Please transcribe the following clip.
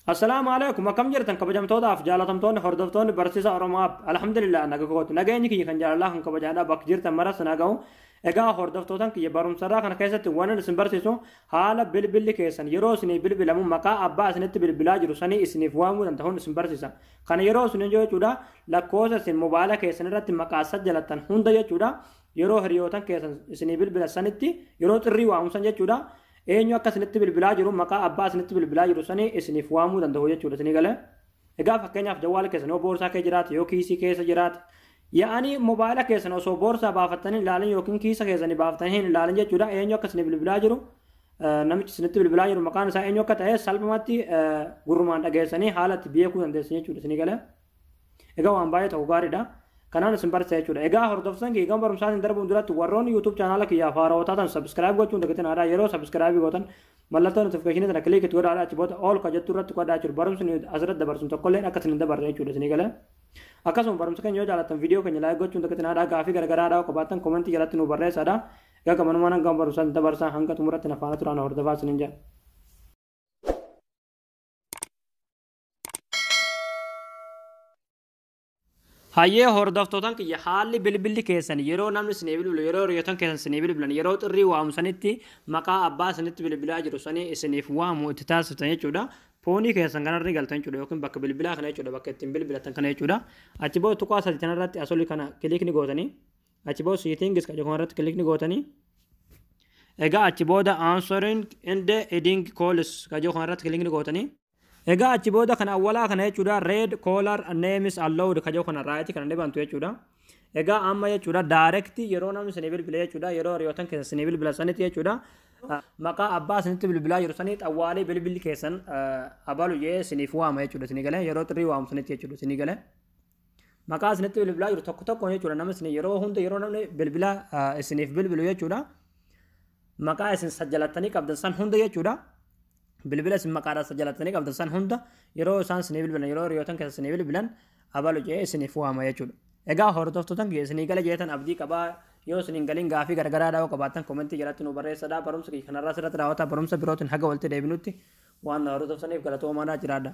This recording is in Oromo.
السلام عليكم كم جرتن كبجم تودا في جالتم هردفتون برسيسا أرماب الحمد لله نجاكوت نجاني كي كان جال الله كبجانا بك جرتن مرة نجاو إجا هردفتون كي برم سرا كان كيسة وانا نسبرسيسو حالا بل كيسن يروسني بل مو مكا أبا سنت بلاج روسني اسني فوامو تنتهون نسبرسيسا كان يروسني جو جودا لكوسة سن موبايل كيسن رت مكا سجلتن هوندا جودا يرو هريوتن كيسن اسني بل سنتي يرو تري وامسن جودا eenyu akka isinitti bilbilaa jiru maqaa abbaa isinitti bilbilaa jiru sanii isiniif waamuu danda'u jechuudha isinii galee egaa fakkeenyaaf jawwaala keessan yoo boorsaa kee jiraate yoo kiisii keessa jiraate yaa'anii moobaayila keessan osoo boorsaa baafattanii ilaalin yookiin kiisa keessanii baafatanii hin ilaalin jechuudha eenyu akka isinii bilbilaa jiru namichi isinitti bilbilaa jiru maqaan isaa eenyu akka ta'e salphumatti gurrumaan dhageessanii haalatti beekuu dandeessan jechuudha isinii galee egaa waan baay'ee ta'u gaariidha. kanaan isin barsiisa jechuudha egaa hordoftan kee gam barumsaatiin darbuun duratti warroonni YouTube chaanaala kiyyaa faarawwataa tan subscribe gochuun dagatiin aadaa yeroo subscribe gootan mallattoo notification tana click itti godhaa achi booda all ka jettu irratti godhaa jechuudha barumsni asirratti dabarsuun tokkolleen akka isin dabarre jechuudha isinii galee akkasuma barumsa keenya yoo jaallattan viidiyoo keenya like gochuun dagatiin aadaa gaafii gargaraadhaa qabaattan komentii jalatti nu barreessadha egaa gamanumaan gam barumsaatiin dabarsaa hanga xumuratti na faana turaan hordofaa isiniin jedha. hayyee hordoftoota kiyya haalli bilbilli keessan yeroo namni isin bilbilu yeroo hiriyoottan keessan isin bilbilan yeroo xirrii waamsanitti maqaa abbaa isinitti bilbilaa jiru sanii isiniif waamu itti taasiftan jechuudha foonii keessan kanarra galtan jechuudha yookiin bakka bilbilaa kana jechuudha bakka ittiin bilbilatan kana jechuudha achi booda tuqaa sadii kanarratti asoli kana kilikni gootanii achi booda settings ka jedhu kanarratti kilikni gootanii egaa achi booda answering and ending calls ka jedhu kanarratti kilikni gootanii egaa achi booda kana awwalaa kana jechuudha red color names allowed ka jedhu kana raayiti kana dhibantu jechuudha egaa amma jechuudha direct yeroo namni isin bilbila jechuudha yeroo hiriyoottan keessan isin bilbila sanitti jechuudha maqaa abbaa isinitti bilbilaa jiru sanii xawwaalee bilbilli keessan abalu jee isiniif waama jechuudha isinii galee yeroo xirrii waamu sanitti jechuudha isinii galee maqaa isinitti bilbilaa jiru tokko jechuudha namni isin yeroo hunda yeroo namni bilbila isiniif bilbilu jechuudha maqaa isin sajjalatanii qabdan san hunda jechuudha bilbila isin maqaadhaa sajjalatanii qabdan san hunda yeroo isaan isinii bilbilan yeroo hiriyoottan keessa isinii bilbilan abalu jee isiniif waama jechuudha egaa hordoftoota kiyya isinii gala jeetan abdii qabaa yoo isiniin galiin gaafii gargaraadhaa yoo qabaattan komentii jalatti nu barreessadhaa barumsa kiyya kanarraa asirratti raawwataa barumsa birootiin haga walitti deebinutti waan hordoftaniif galatoomaa jiraadha.